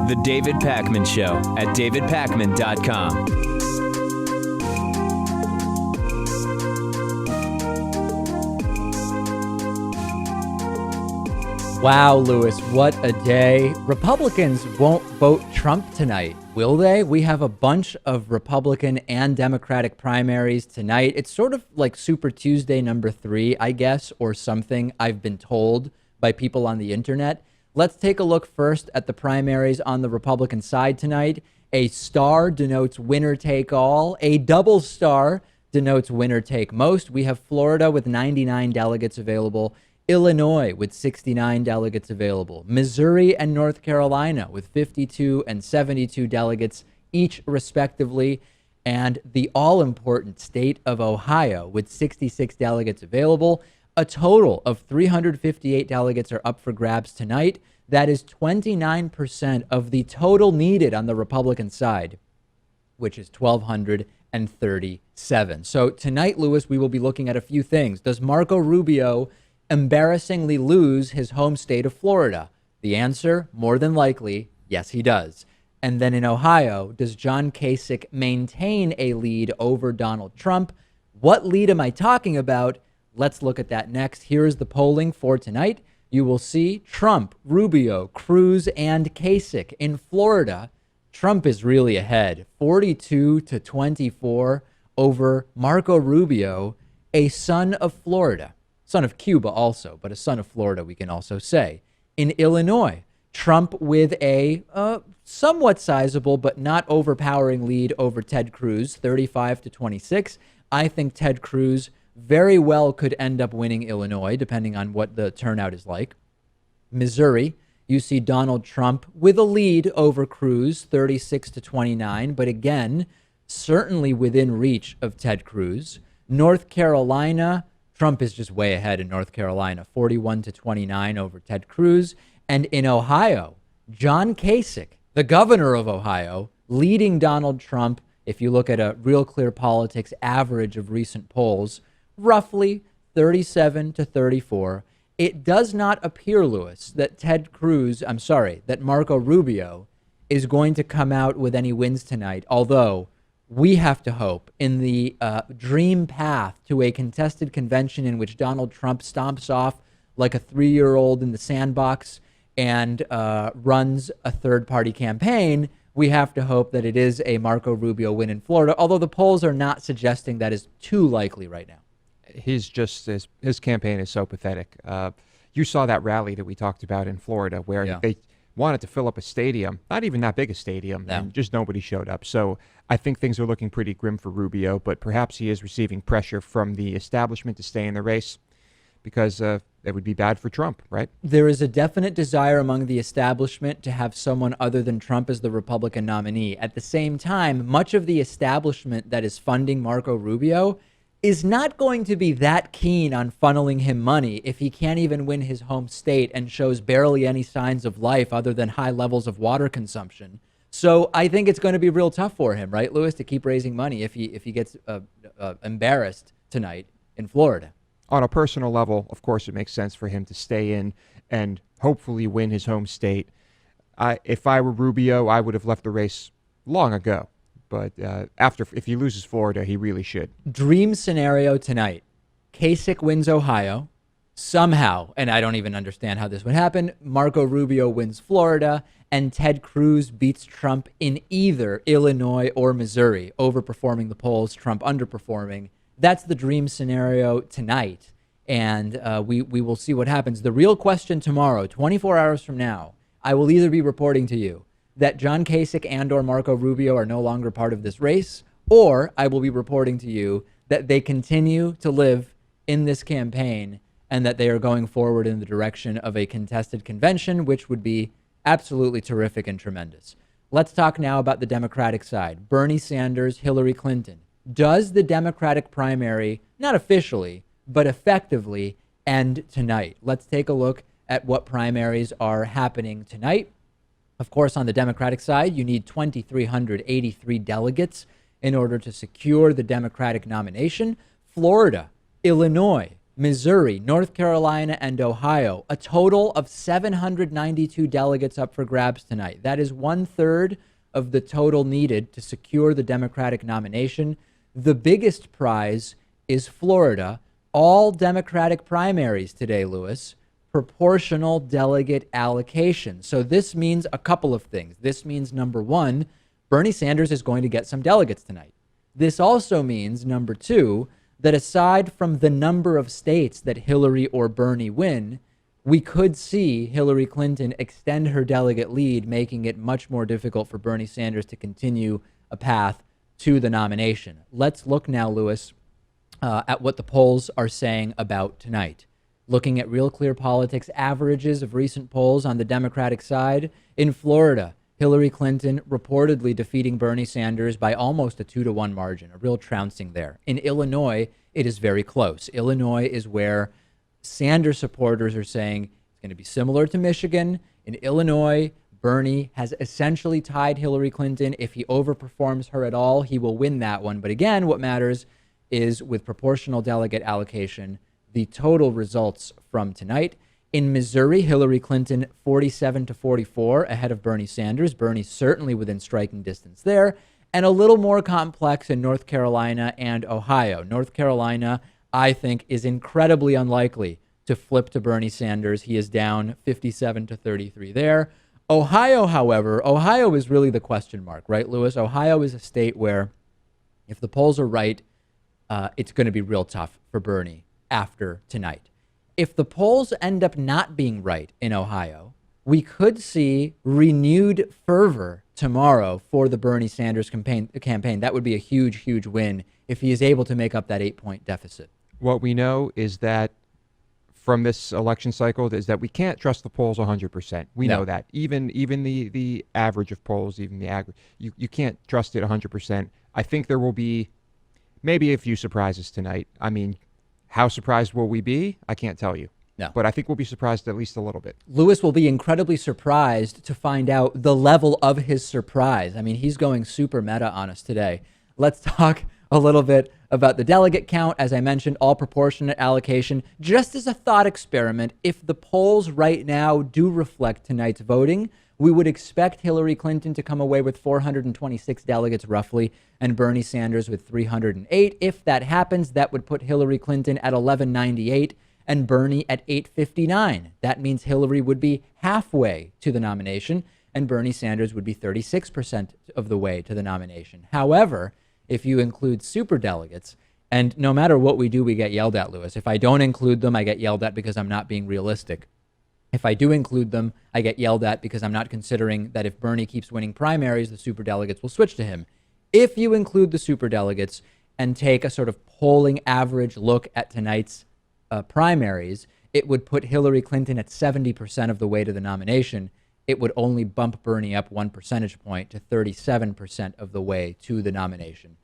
The David Pakman Show at davidpakman.com. Wow, Lewis, what a day. Republicans won't vote Trump tonight, will they? We have a bunch of Republican and Democratic primaries tonight. It's sort of like Super Tuesday number 3, I guess, or something I've been told by people on the internet. Let's take a look first at the primaries on the Republican side tonight. A star denotes winner take all. A double star denotes winner take most. We have Florida with 99 delegates available. Illinois with 69 delegates available. Missouri and North Carolina with 52 and 72 delegates each respectively. And the all-important state of Ohio with 66 delegates available. A total of 358 delegates are up for grabs tonight. That is 29% of the total needed on the Republican side, which is 1,237. So tonight, Lewis, we will be looking at a few things. Does Marco Rubio embarrassingly lose his home state of Florida? The answer, more than likely, yes, he does. And then in Ohio, does John Kasich maintain a lead over Donald Trump? What lead am I talking about? Let's look at that next. Here is the polling for tonight. You will see Trump, Rubio, Cruz, and Kasich. In Florida, Trump is really ahead, 42-24 over Marco Rubio, a son of Florida. Son of Cuba also, but a son of Florida, we can also say. In Illinois, Trump with a somewhat sizable but not overpowering lead over Ted Cruz, 35-26. I think Ted Cruz very well could end up winning Illinois, depending on what the turnout is like. Missouri, you see Donald Trump with a lead over Cruz, 36-29, but again, certainly within reach of Ted Cruz. North Carolina, Trump is just way ahead in North Carolina, 41-29 over Ted Cruz. And in Ohio, John Kasich, the governor of Ohio, leading Donald Trump, if you look at a Real Clear Politics average of recent polls, roughly 37-34. It does not appear, Lewis, that that Marco Rubio is going to come out with any wins tonight, although we have to hope in the dream path to a contested convention in which Donald Trump stomps off like a 3-year-old in the sandbox and runs a third-party campaign. We have to hope that it is a Marco Rubio win in Florida, although the polls are not suggesting that is too likely right now. His campaign is so pathetic. You saw that rally that we talked about in Florida where they wanted to fill up a stadium, not even that big a stadium, and just nobody showed up. So I think things are looking pretty grim for Rubio, but perhaps he is receiving pressure from the establishment to stay in the race because it would be bad for Trump, right? There is a definite desire among the establishment to have someone other than Trump as the Republican nominee. At the same time, much of the establishment that is funding Marco Rubio is not going to be that keen on funneling him money if he can't even win his home state and shows barely any signs of life other than high levels of water consumption. So I think it's going to be real tough for him, right, Lewis, to keep raising money if he gets embarrassed tonight in Florida. On a personal level, of course, it makes sense for him to stay in and hopefully win his home state. If I were Rubio, I would have left the race long ago. But if he loses Florida, he really should. Dream scenario tonight. Kasich wins Ohio. Somehow, and I don't even understand how this would happen, Marco Rubio wins Florida, and Ted Cruz beats Trump in either Illinois or Missouri, overperforming the polls, Trump underperforming. That's the dream scenario tonight, and we will see what happens. The real question tomorrow, 24 hours from now, I will either be reporting to you that John Kasich and or Marco Rubio are no longer part of this race, or I will be reporting to you that they continue to live in this campaign and that they are going forward in the direction of a contested convention, which would be absolutely terrific and tremendous. Let's talk now about the Democratic side. Bernie Sanders, Hillary Clinton. Does the Democratic primary, not officially, but effectively, end tonight? Let's take a look at what primaries are happening tonight. Of course, on the Democratic side, you need 2,383 delegates in order to secure the Democratic nomination. Florida Illinois, Missouri, North Carolina, and Ohio. A total of 792 delegates up for grabs tonight. That is 1/3 of the total needed to secure the Democratic nomination. The biggest prize is Florida. All Democratic primaries today, Lewis, proportional delegate allocation. So this means a couple of things. This means, number one, Bernie Sanders is going to get some delegates tonight. This also means, number two, that aside from the number of states that Hillary or Bernie win, we could see Hillary Clinton extend her delegate lead, making it much more difficult for Bernie Sanders to continue a path to the nomination. Let's look now, Lewis, at what the polls are saying about tonight. Looking at Real Clear Politics averages of recent polls on the Democratic side, in Florida, Hillary Clinton reportedly defeating Bernie Sanders by almost a 2-to-1 margin, a real trouncing there. In Illinois, it is very close. Illinois is where Sanders supporters are saying it's going to be similar to Michigan. In Illinois, Bernie has essentially tied Hillary Clinton. If he overperforms her at all, he will win that one. But again, what matters is with proportional delegate allocation, the total results from tonight. In Missouri, Hillary Clinton 47-44 ahead of Bernie Sanders. Bernie certainly within striking distance there. And a little more complex in North Carolina and Ohio. North Carolina, I think, is incredibly unlikely to flip to Bernie Sanders. He is down 57-33 there. Ohio, however, Ohio is really the question mark, right, Lewis? Ohio is a state where if the polls are right, it's going to be real tough for Bernie after tonight. If the polls end up not being right in Ohio, we could see renewed fervor tomorrow for the Bernie Sanders campaign. That would be a huge, huge win if he is able to make up that 8-point deficit. What we know is that from this election cycle is that we can't trust the polls 100%. We know that. Even the average of polls, even the average, you can't trust it 100%. I think there will be maybe a few surprises tonight. I mean, how surprised will we be? I can't tell you. No. But I think we'll be surprised at least a little bit. Lewis will be incredibly surprised to find out the level of his surprise. I mean, he's going super meta on us today. Let's talk a little bit about the delegate count. As I mentioned, all proportionate allocation. Just as a thought experiment, if the polls right now do reflect tonight's voting, we would expect Hillary Clinton to come away with 426 delegates roughly, and Bernie Sanders with 308. If that happens, that would put Hillary Clinton at 1198 and Bernie at 859. That means Hillary would be halfway to the nomination, and Bernie Sanders would be 36% of the way to the nomination. However, if you include superdelegates, and no matter what we do, we get yelled at, Lewis. If I don't include them, I get yelled at because I'm not being realistic. If I do include them, I get yelled at because I'm not considering that if Bernie keeps winning primaries, the superdelegates will switch to him. If you include the superdelegates and take a sort of polling average look at tonight's primaries, it would put Hillary Clinton at 70% of the way to the nomination. It would only bump Bernie up 1 percentage point to 37% of the way to the nomination.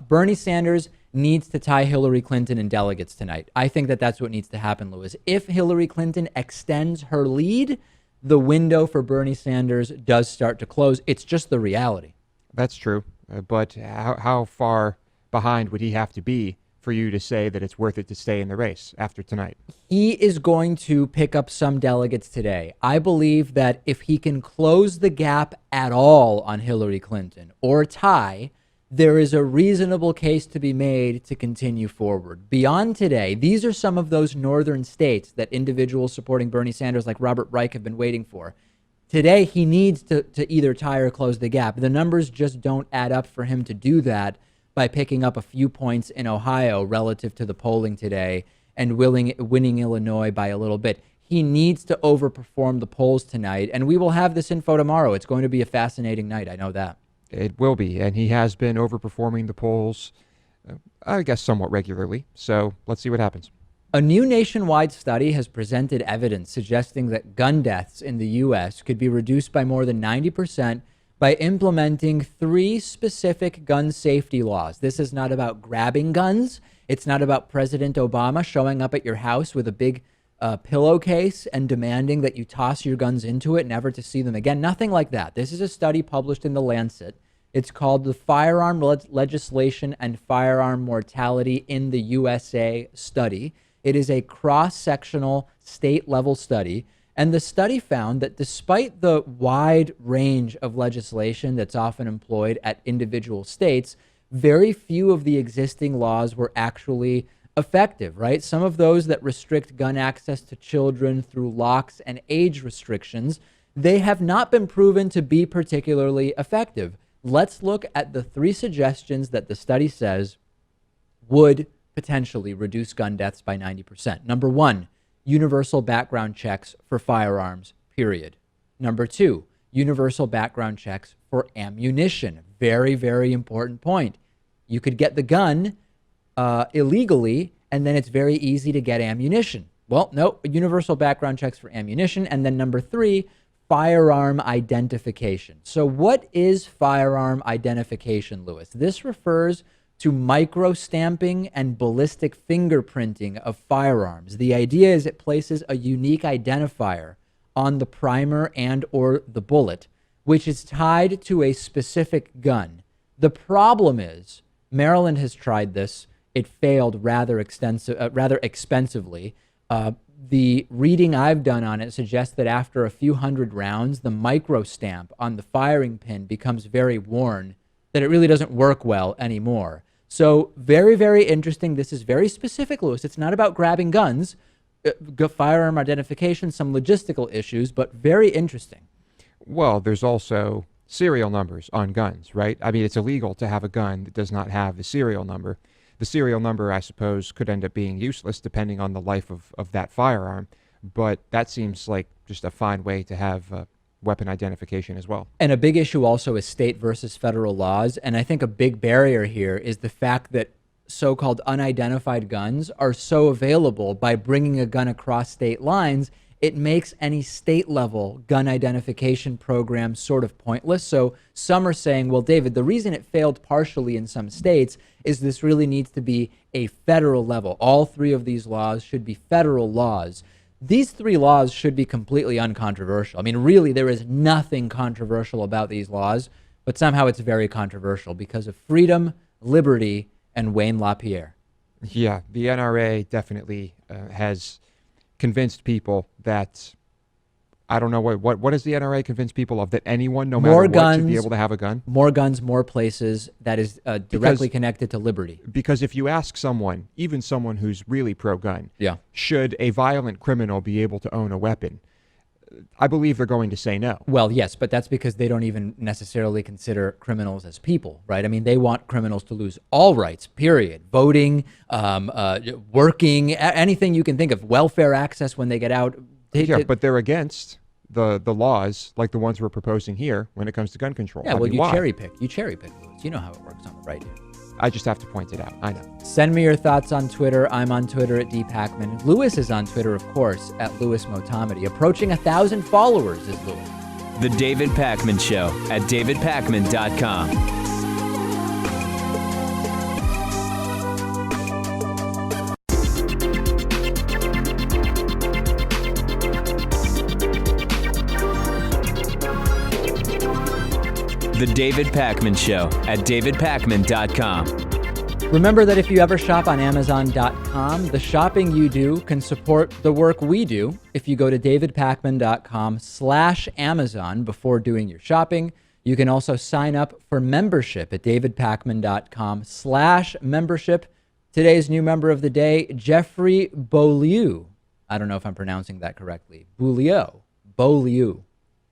Bernie Sanders needs to tie Hillary Clinton in delegates tonight. I think that that's what needs to happen, Lewis. If Hillary Clinton extends her lead, the window for Bernie Sanders does start to close. It's just the reality. That's true. But how far behind would he have to be for you to say that it's worth it to stay in the race after tonight? He is going to pick up some delegates today. I believe that if he can close the gap at all on Hillary Clinton or tie, there is a reasonable case to be made to continue forward. Beyond today, these are some of those northern states that individuals supporting Bernie Sanders like Robert Reich have been waiting for. Today, he needs to either tie or close the gap. The numbers just don't add up for him to do that by picking up a few points in Ohio relative to the polling today and winning Illinois by a little bit. He needs to overperform the polls tonight, and we will have this info tomorrow. It's going to be a fascinating night. I know that. It will be, and he has been overperforming the polls, I guess, somewhat regularly. So let's see what happens. A new nationwide study has presented evidence suggesting that gun deaths in the U.S. could be reduced by more than 90% by implementing 3 specific gun safety laws. This is not about grabbing guns. It's not about President Obama showing up at your house with a big pillowcase and demanding that you toss your guns into it, never to see them again. Nothing like that. This is a study published in The Lancet It's called the Firearm Legislation and Firearm Mortality in the USA study. It is a cross-sectional state-level study, and the study found that despite the wide range of legislation that's often employed at individual states, very few of the existing laws were actually effective, right? Some of those that restrict gun access to children through locks and age restrictions, they have not been proven to be particularly effective. Let's look at the 3 suggestions that the study says would potentially reduce gun deaths by 90%. Number 1, universal background checks for firearms, period. Number 2, universal background checks for ammunition. Very, very important point. You could get the gun illegally, and then it's very easy to get ammunition. Well, no, universal background checks for ammunition. And then number 3, firearm identification. So what is firearm identification, Lewis? This refers to micro-stamping and ballistic fingerprinting of firearms. The idea is it places a unique identifier on the primer and or the bullet, which is tied to a specific gun. The problem is, Maryland has tried this. It failed rather expensively. The reading I've done on it suggests that after a few hundred rounds, the micro stamp on the firing pin becomes very worn, that it really doesn't work well anymore. So very, very interesting. This is very specific, Lewis. It's not about grabbing guns, firearm identification, some logistical issues, but very interesting. Well, there's also serial numbers on guns, right? I mean, it's illegal to have a gun that does not have the serial number. The serial number, I suppose, could end up being useless depending on the life of that firearm, but that seems like just a fine way to have weapon identification as well. And a big issue also is state versus federal laws, and I think a big barrier here is the fact that so-called unidentified guns are so available. By bringing a gun across state lines, it makes any state-level gun identification program sort of pointless. So some are saying, well, David, the reason it failed partially in some states is this really needs to be a federal level. All 3 of these laws should be federal laws. These 3 laws should be completely uncontroversial. I mean, really, there is nothing controversial about these laws, but somehow it's very controversial because of freedom, liberty, and Wayne LaPierre. Yeah, the NRA definitely has convinced people that, I don't know, what does the NRA convince people of? That anyone, no matter what, should be able to have a gun? More guns, more places. That is directly connected to liberty. Because if you ask someone, even someone who's really pro-gun, yeah, should a violent criminal be able to own a weapon, I believe they're going to say no. Well, yes, but that's because they don't even necessarily consider criminals as people, right? I mean, they want criminals to lose all rights, period. Voting, working, anything you can think of, welfare access when they get out. But they're against the laws like the ones we're proposing here when it comes to gun control. Yeah, well, you cherry pick. You cherry pick, Lewis. You know how it works on the right here. I just have to point it out. I know. Send me your thoughts on Twitter. I'm on Twitter at dpacman. Lewis is on Twitter, of course, at Lewis Motamedy. Approaching 1,000 followers is Lewis. The David Pakman Show at davidpakman.com. The David Pakman Show at davidpakman.com. Remember that if you ever shop on Amazon.com, the shopping you do can support the work we do. If you go to davidpakman.com/Amazon before doing your shopping, you can also sign up for membership at davidpakman.com/membership. Today's new member of the day, Jeffrey Beaulieu. I don't know if I'm pronouncing that correctly. Beaulieu.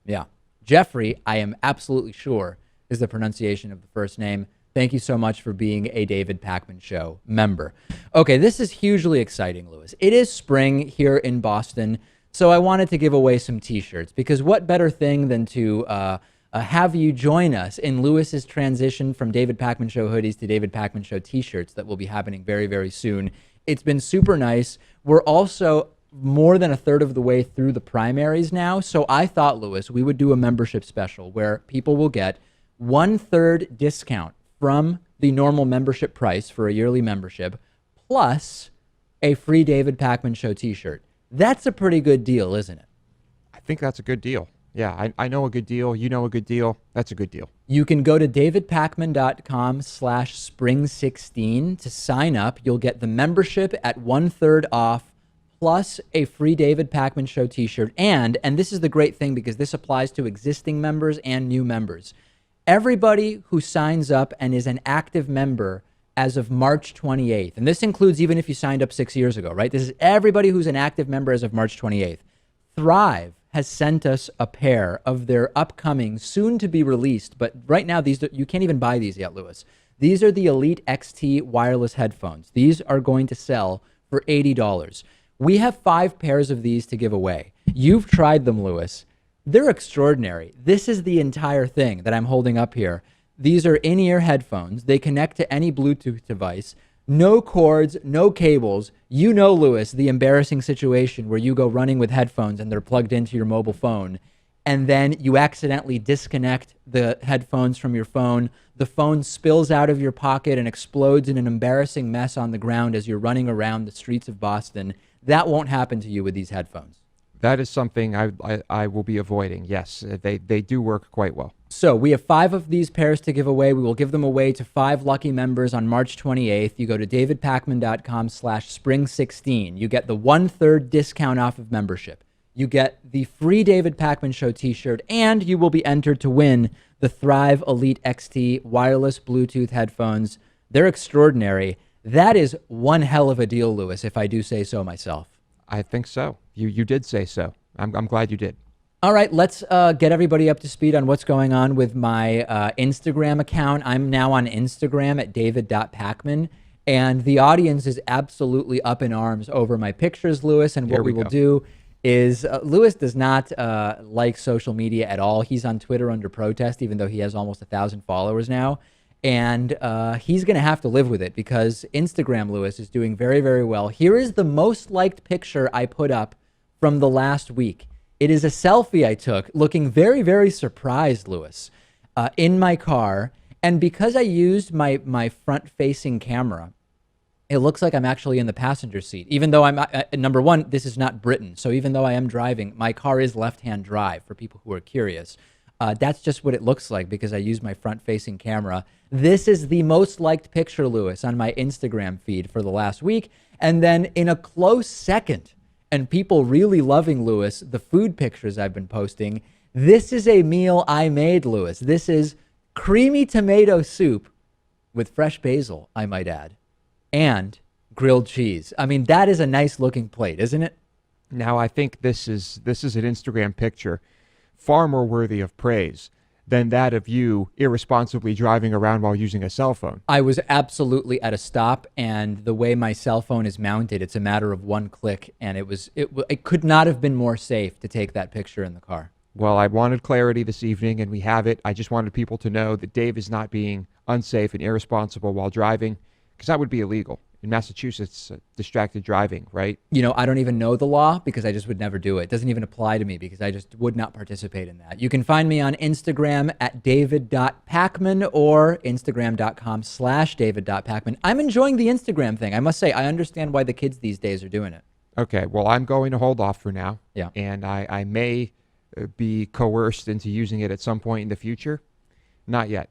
Yeah. Jeffrey, I am absolutely sure, is the pronunciation of the first name. Thank you so much for being a David Pakman Show member. Okay, this is hugely exciting, Lewis. It is spring here in Boston, so I wanted to give away some T-shirts, because what better thing than to have you join us in Lewis's transition from David Pakman Show hoodies to David Pakman Show T-shirts that will be happening very, very soon. It's been super nice. We're also more than a third of the way through the primaries now, so I thought, Lewis, we would do a membership special where people will get 1/3 discount from the normal membership price for a yearly membership, plus a free David Pakman Show T-shirt. That's a pretty good deal, isn't it? I think that's a good deal. Yeah, I know a good deal. You know a good deal. That's a good deal. You can go to davidpakman.com/spring16 to sign up. You'll get the membership at 1/3 off, plus a free David Pakman Show t-shirt. And this is the great thing because this applies to existing members and new members. Everybody who signs up and is an active member as of March 28th, and this includes even if you signed up 6 years ago, right? This is everybody who's an active member as of March 28th. Thrive has sent us a pair of their upcoming, soon to be released, but right now you can't even buy these yet, Lewis. These are the Elite XT wireless headphones. These are going to sell for $80. We have 5 pairs of these to give away. You've tried them, Lewis. They're extraordinary. This is the entire thing that I'm holding up here. These are in-ear headphones. They connect to any Bluetooth device. No cords, no cables. You know, Lewis, the embarrassing situation where you go running with headphones and they're plugged into your mobile phone, and then you accidentally disconnect the headphones from your phone. The phone spills out of your pocket and explodes in an embarrassing mess on the ground as you're running around the streets of Boston. That won't happen to you with these headphones. That is something I will be avoiding. Yes, they do work quite well. So we have 5 of these pairs to give away. We will give them away to 5 lucky members on March 28th. You go to davidpakman.com/spring16. You get the 1/3 discount off of membership. You get the free David Pakman Show t-shirt, and you will be entered to win the Thrive Elite XT wireless Bluetooth headphones. They're extraordinary. That is one hell of a deal, Lewis, if I do say so myself. I think so. You did say so. I'm glad you did. All right, let's get everybody up to speed on what's going on with my Instagram account. I'm now on Instagram at david.pakman, and the audience is absolutely up in arms over my pictures, Lewis, and what we will do is Lewis does not like social media at all. He's on Twitter under protest, even though he has almost 1,000 followers now, and he's going to have to live with it because Instagram, Lewis, is doing very, very well. Here is the most liked picture I put up from the last week. It is a selfie I took looking very, very surprised, Lewis, in my car. And because I used my front-facing camera, it looks like I'm actually in the passenger seat. Even though number one, this is not Britain. So even though I am driving, my car is left-hand drive for people who are curious. That's just what it looks like because I use my front-facing camera. This is the most liked picture, Lewis, on my Instagram feed for the last week. And then in a close second, and people really loving, Lewis, the food pictures I've been posting. This is a meal I made, Lewis. This is creamy tomato soup with fresh basil, I might add, and grilled cheese. I mean, that is a nice looking plate, isn't it? Now, I think this is an Instagram picture far more worthy of praise than that of you irresponsibly driving around while using a cell phone. I was absolutely at a stop, and the way my cell phone is mounted, it's a matter of one click, and it could not have been more safe to take that picture in the car. Well, I wanted clarity this evening, and we have it. I just wanted people to know that Dave is not being unsafe and irresponsible while driving, because that would be illegal. In Massachusetts, distracted driving, right? You know, I don't even know the law because I just would never do it. It doesn't even apply to me because I just would not participate in that. You can find me on Instagram at david.pakman or instagram.com/david.pakman. I'm enjoying the Instagram thing. I must say, I understand why the kids these days are doing it. Okay, well, I'm going to hold off for now. Yeah. And I may be coerced into using it at some point in the future. Not yet.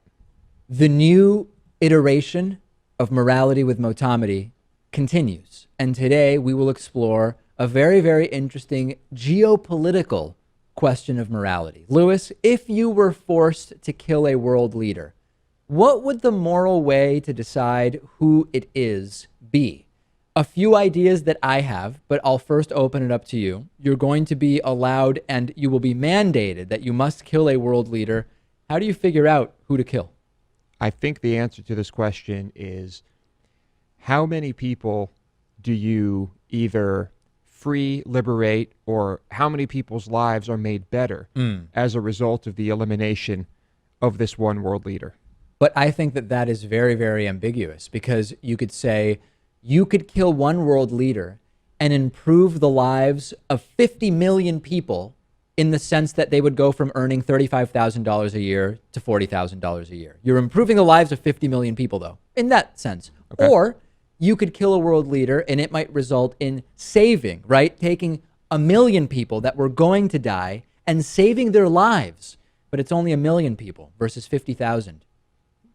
The new iteration of Morality with Motomedy continues. And today we will explore a very, very interesting geopolitical question of morality. Lewis, if you were forced to kill a world leader, what would the moral way to decide who it is be? A few ideas that I have, but I'll first open it up to you. You're going to be allowed and you will be mandated that you must kill a world leader. How do you figure out who to kill? I think the answer to this question is how many people do you either free, liberate, or how many people's lives are made better as a result of the elimination of this one world leader? But I think that is very, very ambiguous because you could say you could kill one world leader and improve the lives of 50 million people in the sense that they would go from earning $35,000 a year to $40,000 a year. You're improving the lives of 50 million people, though, in that sense. Okay. Or you could kill a world leader and it might result in saving, right? Taking 1 million people that were going to die and saving their lives, but it's only 1 million people versus 50,000.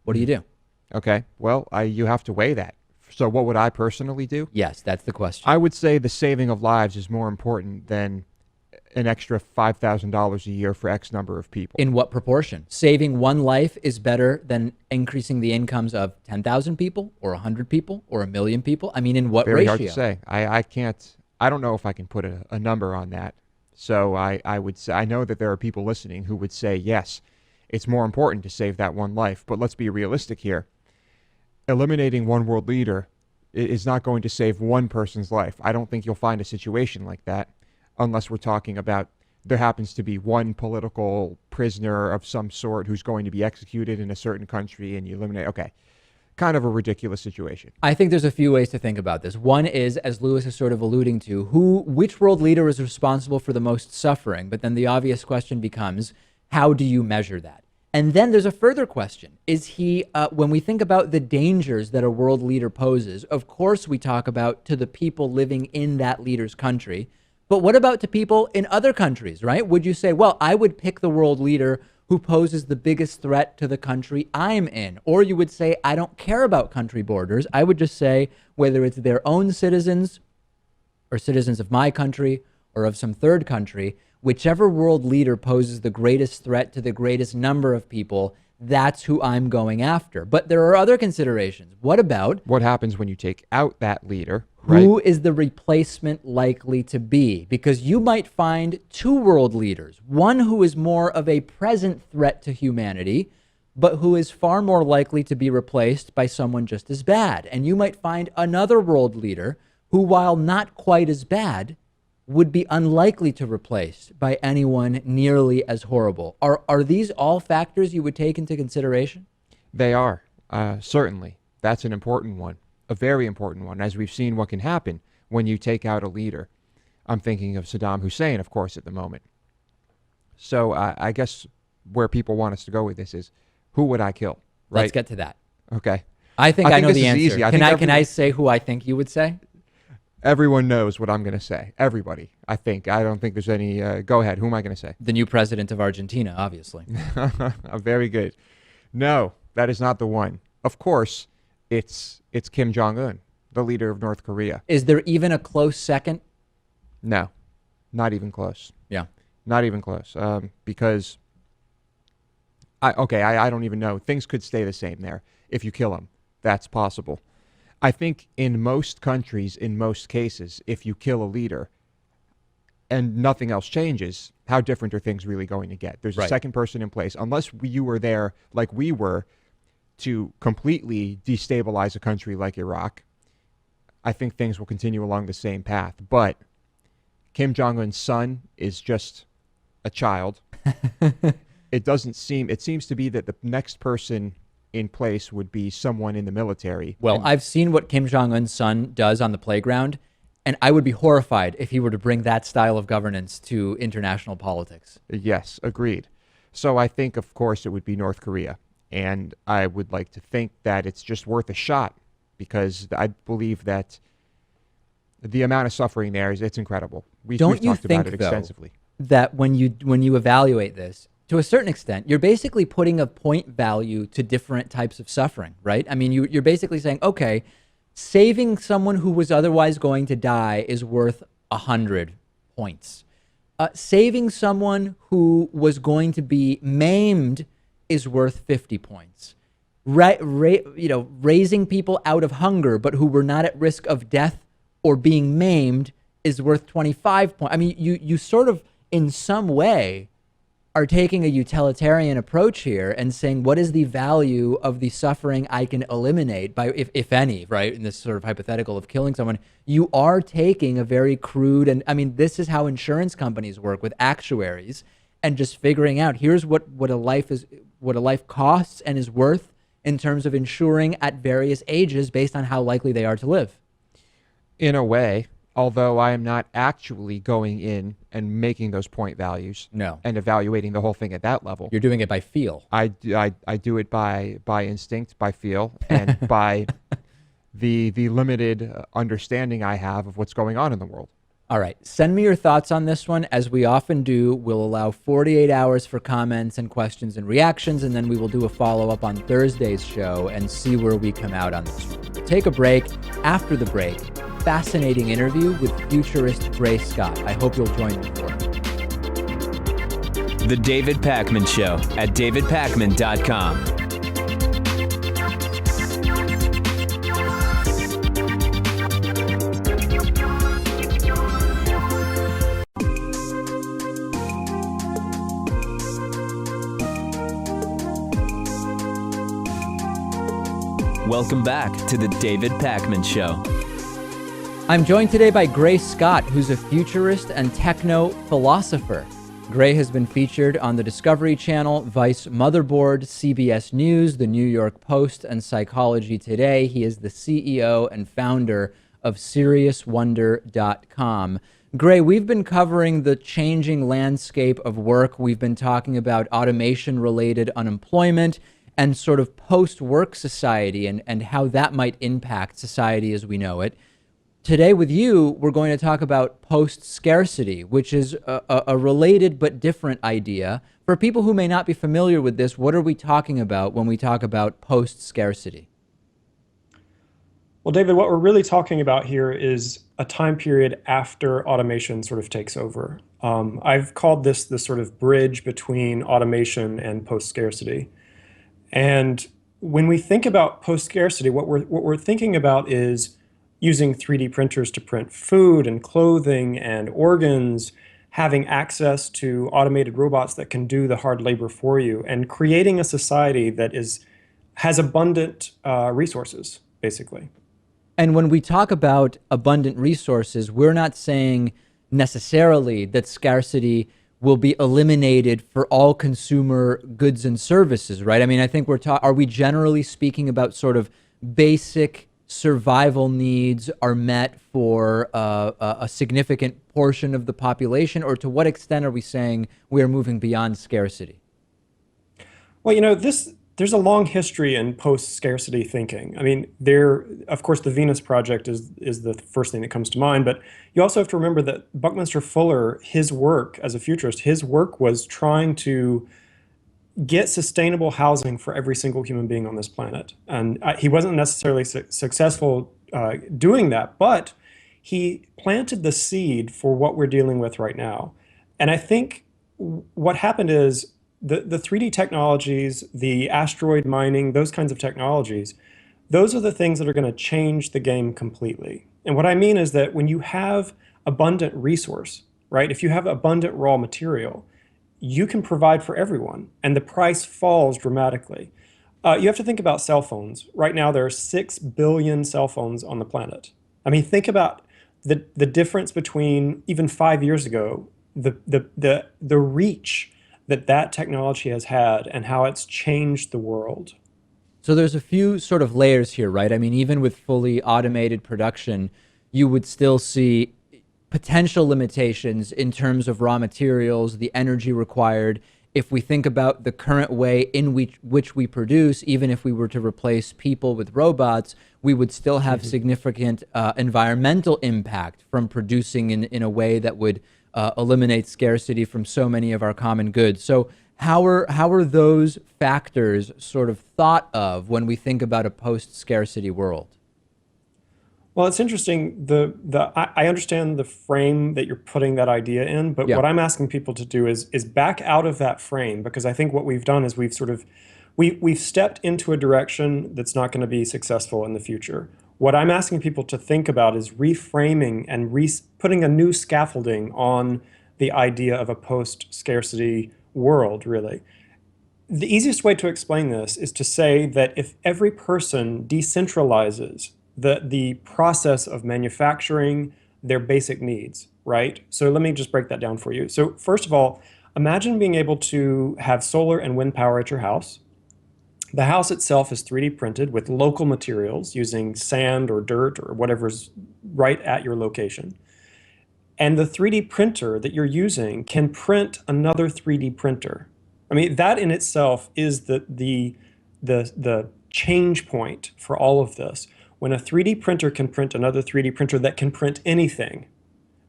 What do you do? Okay, well, you have to weigh that. So what would I personally do? Yes, that's the question. I would say the saving of lives is more important than an extra $5,000 a year for X number of people. In what proportion? Saving one life is better than increasing the incomes of 10,000 people or 100 people or 1 million people? I mean, in what Very ratio? hard to say. I can't, I don't know if I can put a number on that. So I would say, I know that there are people listening who would say, yes, it's more important to save that one life. But let's be realistic here. Eliminating one world leader is not going to save one person's life. I don't think you'll find a situation like that unless we're talking about there happens to be one political prisoner of some sort who's going to be executed in a certain country and you eliminate. Okay, kind of a ridiculous situation. I think there's a few ways to think about this. One is, as Lewis is sort of alluding to, which world leader is responsible for the most suffering? But then the obvious question becomes, how do you measure that? And then there's a further question. Is he, when we think about the dangers that a world leader poses, of course we talk about to the people living in that leader's country, but what about to people in other countries, right? Would you say, well, I would pick the world leader who poses the biggest threat to the country I'm in? Or you would say, I don't care about country borders. I would just say, whether it's their own citizens or citizens of my country or of some third country, whichever world leader poses the greatest threat to the greatest number of people, that's who I'm going after. But there are other considerations. What about what happens when you take out that leader? Who is the replacement likely to be? Because you might find two world leaders, one who is more of a present threat to humanity, but who is far more likely to be replaced by someone just as bad. And you might find another world leader who, while not quite as bad, would be unlikely to replace by anyone nearly as horrible. Are these all factors you would take into consideration? They are, certainly. That's an important one, a very important one, as we've seen what can happen when you take out a leader. I'm thinking of Saddam Hussein, of course, at the moment. So I guess where people want us to go with this is, who would I kill? Right? Let's get to that. Okay. I think I know the answer. Easy. Can I say who I think you would say? Everyone knows what I'm going to say. Everybody, I think. I don't think there's any... go ahead. Who am I going to say? The new president of Argentina, obviously. Very good. No, that is not the one. Of course, it's Kim Jong-un, the leader of North Korea. Is there even a close second? No, not even close. Yeah. Not even close. Because, I don't even know. Things could stay the same there. If you kill him, that's possible. I think in most countries, in most cases, if you kill a leader and nothing else changes, how different are things really going to get? There's a second person in place. Unless you were there like we were to completely destabilize a country like Iraq, I think things will continue along the same path. But Kim Jong-un's son is just a child. It seems to be that the next person in place would be someone in the military. Well, I've seen what Kim Jong-un's son does on the playground, and I would be horrified if he were to bring that style of governance to international politics. Yes, agreed. So I think, of course, it would be North Korea. And I would like to think that it's just worth a shot, because I believe that the amount of suffering there it's incredible. We've talked about it extensively. That when you evaluate this, to a certain extent, you're basically putting a point value to different types of suffering, right? I mean, you're basically saying, okay, saving someone who was otherwise going to die is worth 100 points. Saving someone who was going to be maimed is worth 50 points. Raising people out of hunger, but who were not at risk of death or being maimed, is worth 25 points. I mean, you sort of, in some way, are taking a utilitarian approach here and saying, what is the value of the suffering I can eliminate by, if any, right, in this sort of hypothetical of killing someone? You are taking a very crude, and I mean, this is how insurance companies work with actuaries, and just figuring out, here's what a life costs and is worth in terms of insuring at various ages based on how likely they are to live. In a way, although I am not actually going in and making those point values. No. And evaluating the whole thing at that level. You're doing it by feel. I do it by instinct, by feel, and by the limited understanding I have of what's going on in the world. All right. Send me your thoughts on this one. As we often do, we'll allow 48 hours for comments and questions and reactions, and then we will do a follow-up on Thursday's show and see where we come out on this one. We'll take a break. After the break, fascinating interview with futurist Gray Scott. I hope you'll join me for it. The David Pakman Show at davidpakman.com. Welcome back to the David Pakman Show. I'm joined today by Gray Scott, who's a futurist and techno-philosopher. Gray has been featured on the Discovery Channel, Vice Motherboard, CBS News, The New York Post, and Psychology Today. He is the CEO and founder of SeriousWonder.com. Gray, we've been covering the changing landscape of work. We've been talking about automation-related unemployment and sort of post-work society and how that might impact society as we know it. Today with you, we're going to talk about post-scarcity, which is a related but different idea. For people who may not be familiar with this, what are we talking about when we talk about post-scarcity? Well, David, what we're really talking about here is a time period after automation sort of takes over. I've called this the sort of bridge between automation and post-scarcity. And when we think about post-scarcity, what we're thinking about is using 3D printers to print food and clothing and organs, having access to automated robots that can do the hard labor for you, and creating a society that has abundant resources, basically. And when we talk about abundant resources, we're not saying necessarily that scarcity will be eliminated for all consumer goods and services, right? I mean, I think are we generally speaking about sort of basic survival needs are met for a significant portion of the population, or to what extent are we saying we are moving beyond scarcity? Well, there's a long history in post-scarcity thinking. I mean, of course, the Venus Project is the first thing that comes to mind, but you also have to remember that Buckminster Fuller, his work as a futurist, his work was trying to get sustainable housing for every single human being on this planet. And he wasn't necessarily successful doing that, but he planted the seed for what we're dealing with right now. And I think what happened is the 3D technologies, the asteroid mining, those kinds of technologies, those are the things that are going to change the game completely. And what I mean is that when you have abundant resource, right, if you have abundant raw material, you can provide for everyone, and the price falls dramatically. You have to think about cell phones. Right now, there are 6 billion cell phones on the planet. I mean, think about the difference between even 5 years ago, the reach that technology has had and how it's changed the world. So there's a few sort of layers here, right? I mean, even with fully automated production, you would still see potential limitations in terms of raw materials, the energy required. If we think about the current way in which we produce, even if we were to replace people with robots, we would still have significant environmental impact from producing in a way that would eliminate scarcity from so many of our common goods. So how are those factors sort of thought of when we think about a post-scarcity world? Well, it's interesting. I understand the frame that you're putting that idea in, but what I'm asking people to do is back out of that frame, because I think what we've done is we've stepped into a direction that's not going to be successful in the future. What I'm asking people to think about is reframing and putting a new scaffolding on the idea of a post-scarcity world, really. The easiest way to explain this is to say that if every person decentralizes the process of manufacturing their basic needs, right? So let me just break that down for you. So first of all, imagine being able to have solar and wind power at your house. The house itself is 3D printed with local materials using sand or dirt or whatever's right at your location. And the 3D printer that you're using can print another 3D printer. I mean, that in itself is the change point for all of this. When a 3D printer can print another 3D printer that can print anything,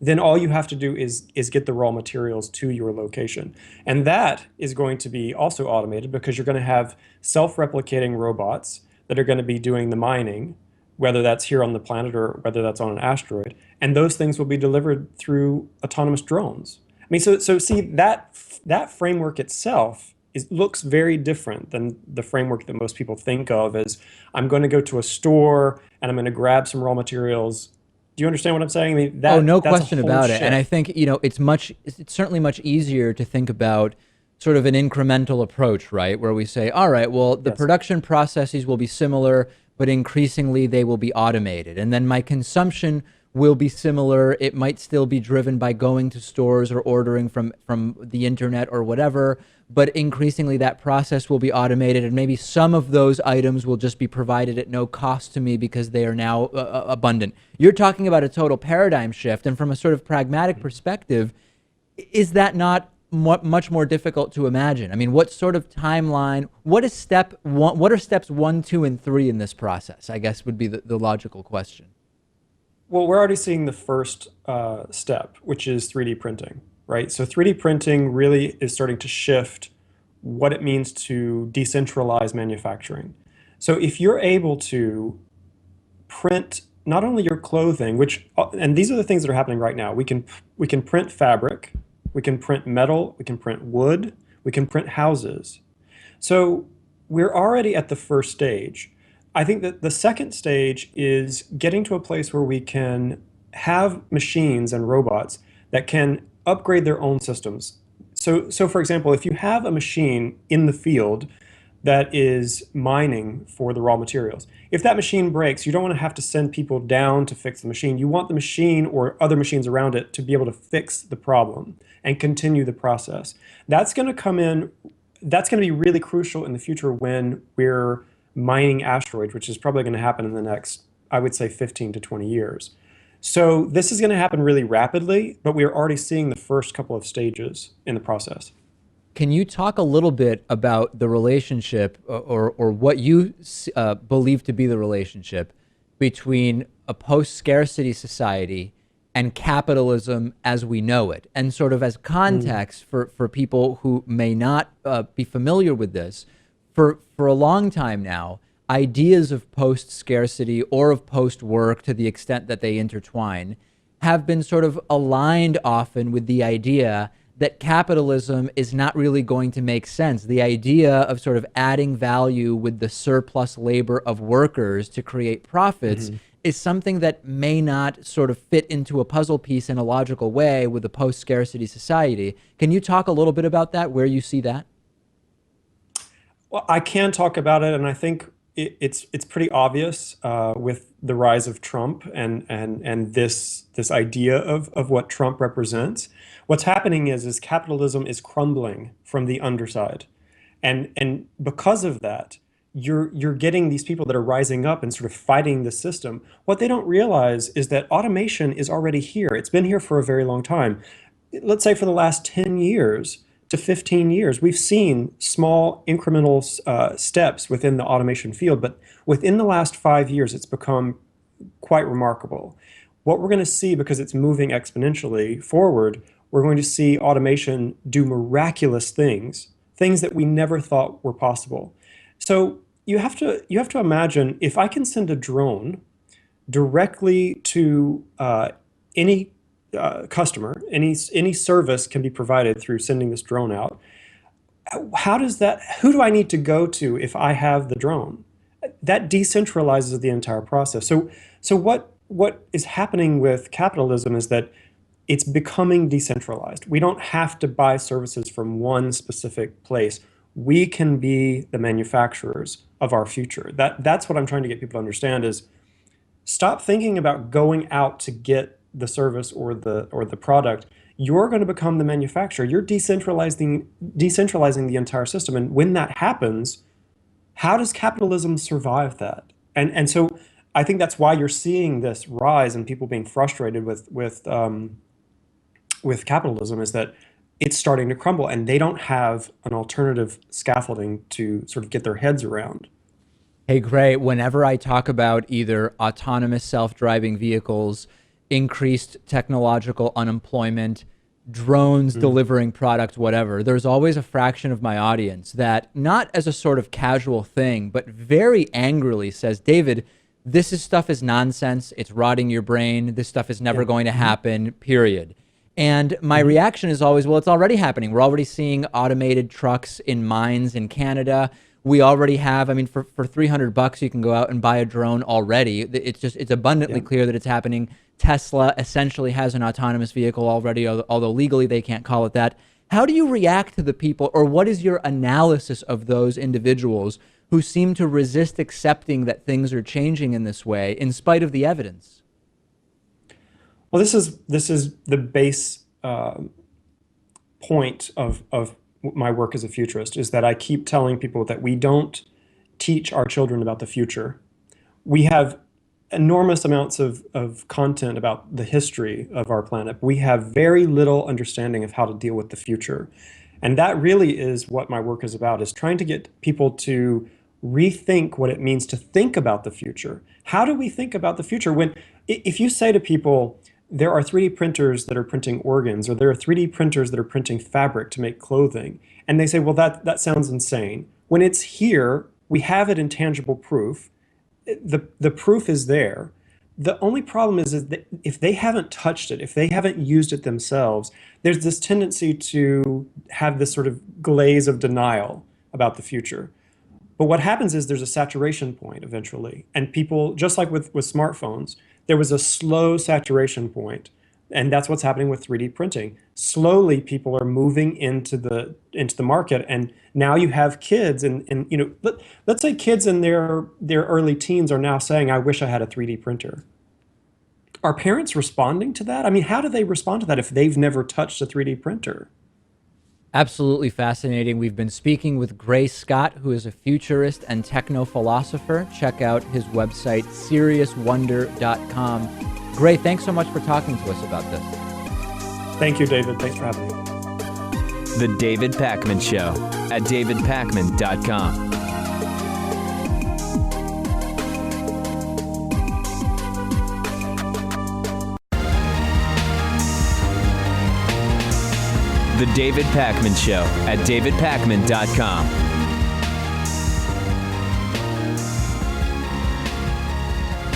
then all you have to do is get the raw materials to your location. And that is going to be also automated because you're going to have self-replicating robots that are going to be doing the mining, whether that's here on the planet or whether that's on an asteroid. And those things will be delivered through autonomous drones. I mean, so see that framework itself looks very different than the framework that most people think of as I'm going to go to a store and I'm going to grab some raw materials. Do you understand what I'm saying? I mean, Oh, no that's a question whole about it. shift. And I think, it's certainly much easier to think about sort of an incremental approach, right? Where we say, all right, well, the Yes. production processes will be similar, but increasingly they will be automated. And then my consumption will be similar. It might still be driven by going to stores or ordering from the internet or whatever, but increasingly that process will be automated, and maybe some of those items will just be provided at no cost to me because they are now abundant. You're talking about a total paradigm shift, and from a sort of pragmatic perspective, is that not much more difficult to imagine? I mean, what sort of timeline, what is step one, what are steps 1, 2, and 3 in this process, I guess would be the logical question. Well, we're already seeing the first step, which is 3D printing, right? So 3D printing really is starting to shift what it means to decentralize manufacturing. So if you're able to print not only your clothing, and these are the things that are happening right now. We can print fabric, we can print metal, we can print wood, we can print houses. So we're already at the first stage. I think that the second stage is getting to a place where we can have machines and robots that can upgrade their own systems. So for example, if you have a machine in the field that is mining for the raw materials, if that machine breaks, you don't want to have to send people down to fix the machine. You want the machine or other machines around it to be able to fix the problem and continue the process. That's going to come in, that's going to be really crucial in the future when we're mining asteroids, which is probably going to happen in the next, I would say, 15 to 20 years. So this is going to happen really rapidly, but we are already seeing the first couple of stages in the process. Can you talk a little bit about the relationship or what you believe to be the relationship between a post-scarcity society and capitalism as we know it? And sort of as context for people who may not be familiar with this, for a long time now, ideas of post-scarcity or of post-work, to the extent that they intertwine, have been sort of aligned often with the idea that capitalism is not really going to make sense. The idea of sort of adding value with the surplus labor of workers to create profits is something that may not sort of fit into a puzzle piece in a logical way with a post-scarcity society. Can you talk a little bit about that, where you see that? Well, I can talk about it, and I think it's pretty obvious with the rise of Trump and this idea of what Trump represents. What's happening is capitalism is crumbling from the underside, and because of that, you're getting these people that are rising up and sort of fighting the system. What they don't realize is that automation is already here. It's been here for a very long time. Let's say for the last 10 years to 15 years, we've seen small incremental steps within the automation field, but within the last 5 years, it's become quite remarkable. What we're going to see, because it's moving exponentially forward, we're going to see automation do miraculous things, things that we never thought were possible. So you have to imagine, if I can send a drone directly to any customer, any service can be provided through sending this drone out. Who do I need to go to if I have the drone? That decentralizes the entire process. So what is happening with capitalism is that it's becoming decentralized. We don't have to buy services from one specific place. We can be the manufacturers of our future. That's what I'm trying to get people to understand is stop thinking about going out to get the service or the product. You're going to become the manufacturer. You're decentralizing the entire system. And when that happens, how does capitalism survive that? And so I think that's why you're seeing this rise and people being frustrated with capitalism, is that it's starting to crumble and they don't have an alternative scaffolding to sort of get their heads around. Hey, Gray, whenever I talk about either autonomous self-driving vehicles, increased technological unemployment, drones delivering products, whatever, there's always a fraction of my audience that, not as a sort of casual thing, but very angrily says, David, stuff is nonsense. It's rotting your brain. This stuff is never going to happen, period. And my reaction is always, well, it's already happening. We're already seeing automated trucks in mines in Canada. We already have, I mean, for $300, you can go out and buy a drone already. It's abundantly clear that it's happening. Tesla essentially has an autonomous vehicle already, although legally they can't call it that. How do you react to the people, or what is your analysis of those individuals who seem to resist accepting that things are changing in this way in spite of the evidence? Well, this is the base point of my work as a futurist, is that I keep telling people that we don't teach our children about the future. We have enormous amounts of content about the history of our planet. We have very little understanding of how to deal with the future. And that really is what my work is about, is trying to get people to rethink what it means to think about the future. How do we think about the future? If you say to people, there are 3D printers that are printing organs, or there are 3D printers that are printing fabric to make clothing, and they say, well, that sounds insane. When it's here, we have it in tangible proof. The proof is there. The only problem is that if they haven't touched it, if they haven't used it themselves, there's this tendency to have this sort of glaze of denial about the future. But what happens is there's a saturation point eventually. And people, just like with smartphones, there was a slow saturation point. And that's what's happening with 3D printing. Slowly, people are moving into the market, and now you have kids, and let's say kids in their early teens are now saying, "I wish I had a 3D printer." Are parents responding to that? I mean, how do they respond to that if they've never touched a 3D printer? Absolutely fascinating. We've been speaking with Gray Scott, who is a futurist and techno-philosopher. Check out his website, seriouswonder.com. Gray, thanks so much for talking to us about this. Thank you, David. Thanks for having me. The David Pakman Show at davidpakman.com. The David Pakman Show at davidpakman.com.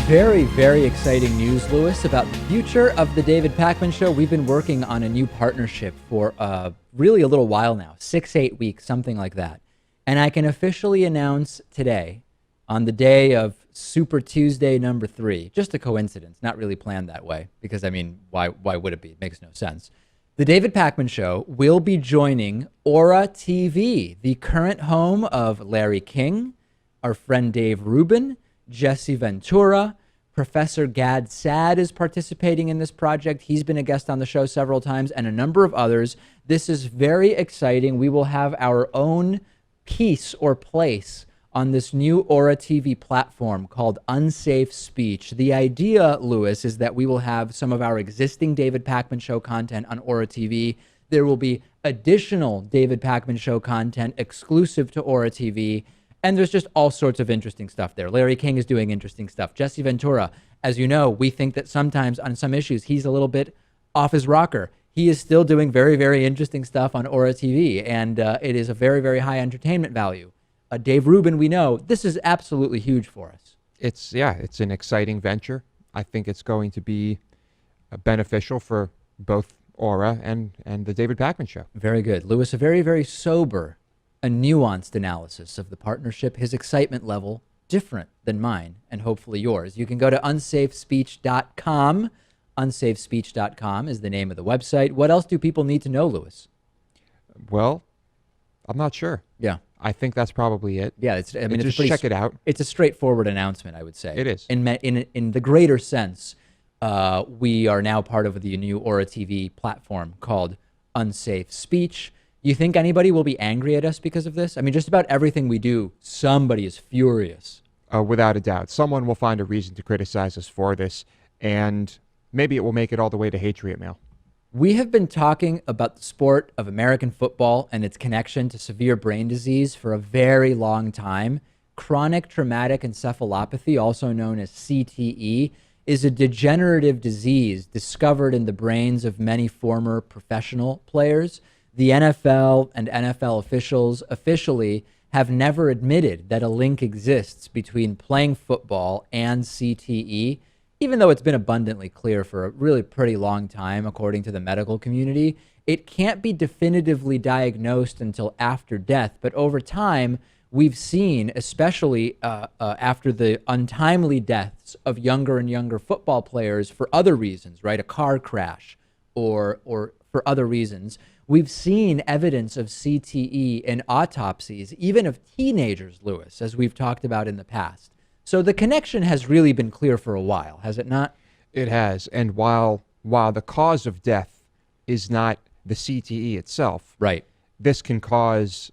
Very, very exciting news, Lewis, about the future of the David Pakman Show. We've been working on a new partnership for really a little while now, 6-8 weeks, something like that. And I can officially announce today, on the day of Super Tuesday number 3, just a coincidence, not really planned that way, because, I mean, why would it be? It makes no sense. The David Pakman Show will be joining Aura TV, the current home of Larry King, our friend Dave Rubin, Jesse Ventura. Professor Gad Saad is participating in this project. He's been a guest on the show several times, and a number of others. This is very exciting. We will have our own piece or place on this new Aura TV platform called Unsafe Speech. The idea, Lewis, is that we will have some of our existing David Pakman Show content on Aura TV. There will be additional David Pakman Show content exclusive to Aura TV. And there's just all sorts of interesting stuff there. Larry King is doing interesting stuff. Jesse Ventura, as you know, we think that sometimes on some issues, he's a little bit off his rocker. He is still doing very, very interesting stuff on Aura TV, and it is a very, very high entertainment value. Dave Rubin, we know, this is absolutely huge for us. It's an exciting venture. I think it's going to be beneficial for both Aura and the David Pakman Show. Very good. Lewis, a very, very sober, a nuanced analysis of the partnership, his excitement level, different than mine and hopefully yours. You can go to unsafespeech.com. Unsafespeech.com is the name of the website. What else do people need to know, Lewis? Well, I'm not sure. Yeah. I think that's probably it. Yeah, just check it out. It's a straightforward announcement, I would say. It is. In the greater sense, we are now part of the new Aura TV platform called Unsafe Speech. You think anybody will be angry at us because of this? I mean, just about everything we do, somebody is furious. Without a doubt. Someone will find a reason to criticize us for this, and maybe it will make it all the way to Hatred Mail. We have been talking about the sport of American football and its connection to severe brain disease for a very long time. Chronic traumatic encephalopathy, also known as CTE, is a degenerative disease discovered in the brains of many former professional players. The NFL and NFL officials officially have never admitted that a link exists between playing football and CTE, even though it's been abundantly clear for a really pretty long time, according to the medical community. It can't be definitively diagnosed until after death, but over time, we've seen, especially after the untimely deaths of younger and younger football players for other reasons, right? A car crash or for other reasons. We've seen evidence of CTE in autopsies, even of teenagers, Lewis, as we've talked about in the past. So the connection has really been clear for a while, has it not? It has. And while the cause of death is not the CTE itself, right, this can cause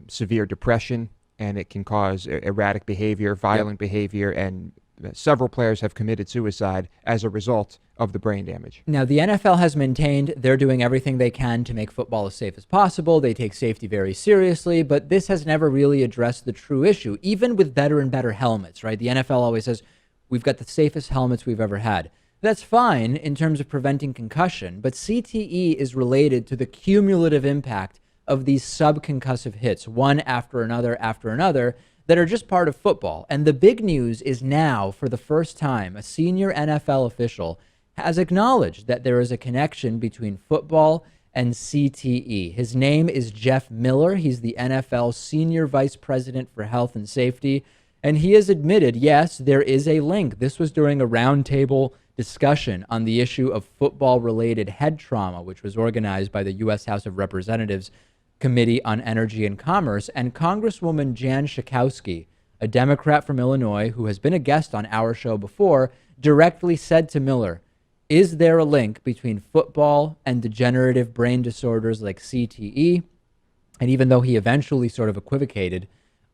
severe depression, and it can cause erratic behavior, violent behavior, and several players have committed suicide as a result of the brain damage. Now, the NFL has maintained they're doing everything they can to make football as safe as possible. They take safety very seriously, but this has never really addressed the true issue, even with better and better helmets, right? The NFL always says, we've got the safest helmets we've ever had. That's fine in terms of preventing concussion, but CTE is related to the cumulative impact of these subconcussive hits, one after another, that are just part of football. And the big news is now, for the first time, a senior NFL official has acknowledged that there is a connection between football and CTE. His name is Jeff Miller. He's the NFL's Senior Vice President for Health and Safety. And he has admitted, yes, there is a link. This was during a roundtable discussion on the issue of football-related head trauma, which was organized by the U.S. House of Representatives Committee on Energy and Commerce. And Congresswoman Jan Schakowsky, a Democrat from Illinois who has been a guest on our show before, directly said to Miller, is there a link between football and degenerative brain disorders like CTE? And even though he eventually sort of equivocated,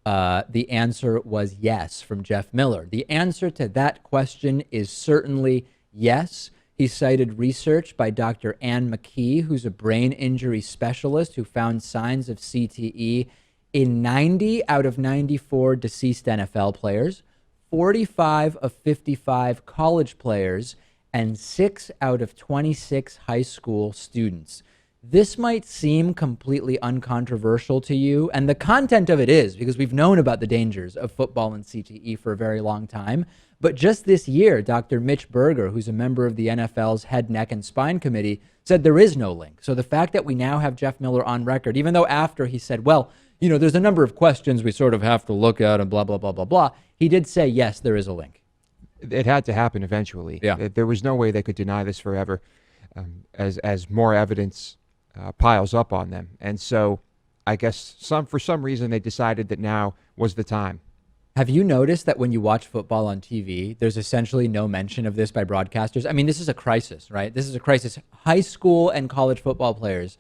the answer was yes from Jeff Miller. The answer to that question is certainly yes. He cited research by Dr. Ann McKee, who's a brain injury specialist who found signs of CTE in 90 out of 94 deceased NFL players, 45 of 55 college players, and 6 out of 26 high school students. This might seem completely uncontroversial to you, and the content of it is, because we've known about the dangers of football and CTE for a very long time. But just this year, Dr. Mitch Berger, who's a member of the NFL's Head, Neck, and Spine Committee, said there is no link. So the fact that we now have Jeff Miller on record, even though after he said, well, you know, there's a number of questions we sort of have to look at and blah, blah, blah, blah, blah, he did say, yes, there is a link. It had to happen eventually. Yeah. There was no way they could deny this forever as more evidence piles up on them. And so I guess for some reason they decided that now was the time. Have you noticed that when you watch football on TV, there's essentially no mention of this by broadcasters? I mean, this is a crisis, right? This is a crisis. High school and college football players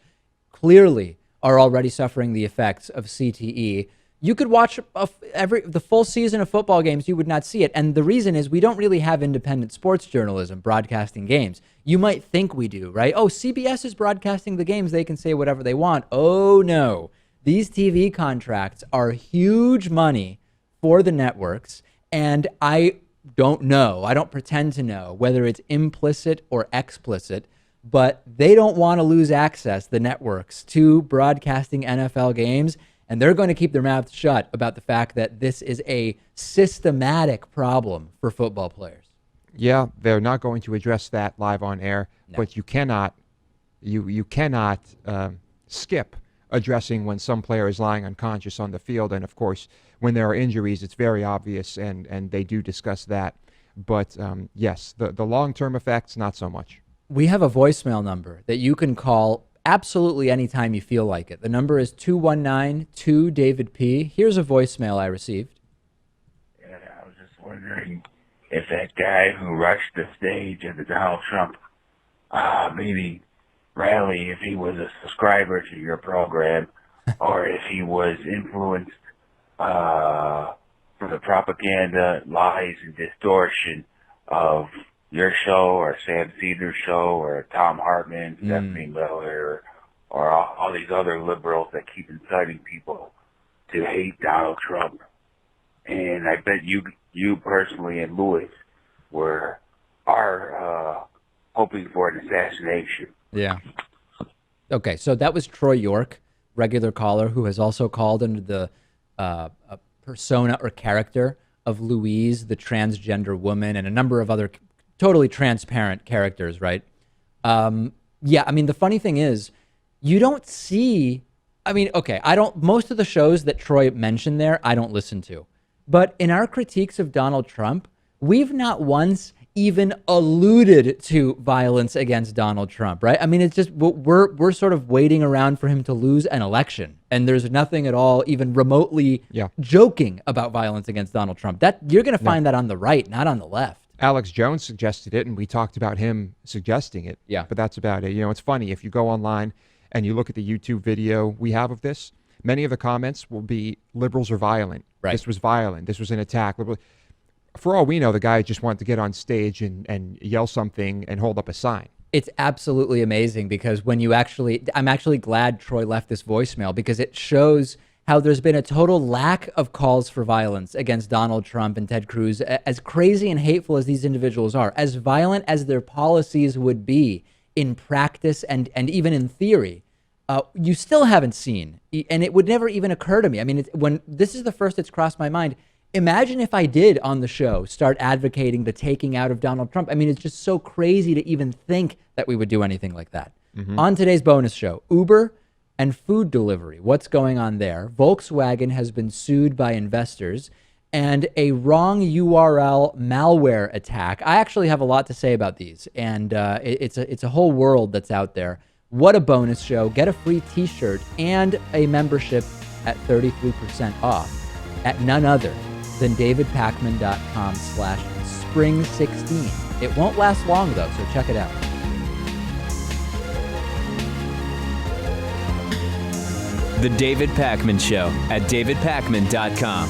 clearly are already suffering the effects of CTE. You could watch the full season of football games, you would not see it. And the reason is we don't really have independent sports journalism broadcasting games. You might think we do, right? Oh, CBS is broadcasting the games. They can say whatever they want. Oh, no. These TV contracts are huge money for the networks. And I don't know, I don't pretend to know whether it's implicit or explicit, but they don't want to lose access, the networks, to broadcasting NFL games. And they're going to keep their mouths shut about the fact that this is a systematic problem for football players. Yeah, they're not going to address that live on air, no. But you cannot skip addressing when some player is lying unconscious on the field. And of course, when there are injuries, it's very obvious, and they do discuss that. But yes, the long-term effects, not so much. We have a voicemail number that you can call absolutely anytime you feel like it. The number is 219-2-DAVID-P. Here's a voicemail I received. Yeah, I was just wondering if that guy who rushed the stage at the Donald Trump maybe rally, if he was a subscriber to your program, or if he was influenced for the propaganda, lies, and distortion of your show or Sam Cedar's show or Tom Hartman, Stephanie Miller, or all these other liberals that keep inciting people to hate Donald Trump. And I bet you personally and Lewis were are hoping for an assassination. Yeah. Okay, so that was Troy York, regular caller, who has also called under the persona or character of Louise, the transgender woman, and a number of other totally transparent characters, right? Yeah, I mean, the funny thing is, you don't see, I mean, okay, most of the shows that Troy mentioned there, I don't listen to. But in our critiques of Donald Trump, we've not once even alluded to violence against Donald Trump, right? I mean, it's just, we're sort of waiting around for him to lose an election. And there's nothing at all even remotely joking about violence against Donald Trump. That you're going to find that on the right, not on the left. Alex Jones suggested it, and we talked about him suggesting it. Yeah. But that's about it. You know, it's funny. If you go online and you look at the YouTube video we have of this, many of the comments will be liberals are violent. Right. This was violent. This was an attack. For all we know, the guy just wanted to get on stage and yell something and hold up a sign. It's absolutely amazing because I'm actually glad Troy left this voicemail because it shows how there's been a total lack of calls for violence against Donald Trump and Ted Cruz, as crazy and hateful as these individuals are, as violent as their policies would be in practice and even in theory. You still haven't seen, and it would never even occur to me. I mean, when this is the first it's crossed my mind, imagine if I did on the show start advocating the taking out of Donald Trump. I mean, it's just so crazy to even think that we would do anything like that. On today's bonus show, Uber and food delivery. What's going on there? Volkswagen has been sued by investors, and a wrong URL malware attack. I actually have a lot to say about these, and it's a whole world that's out there. What a bonus show. Get a free t-shirt and a membership at 33% off at none other than davidpakman.com/spring16. It won't last long though, so check it out. The David Pakman Show at davidpakman.com.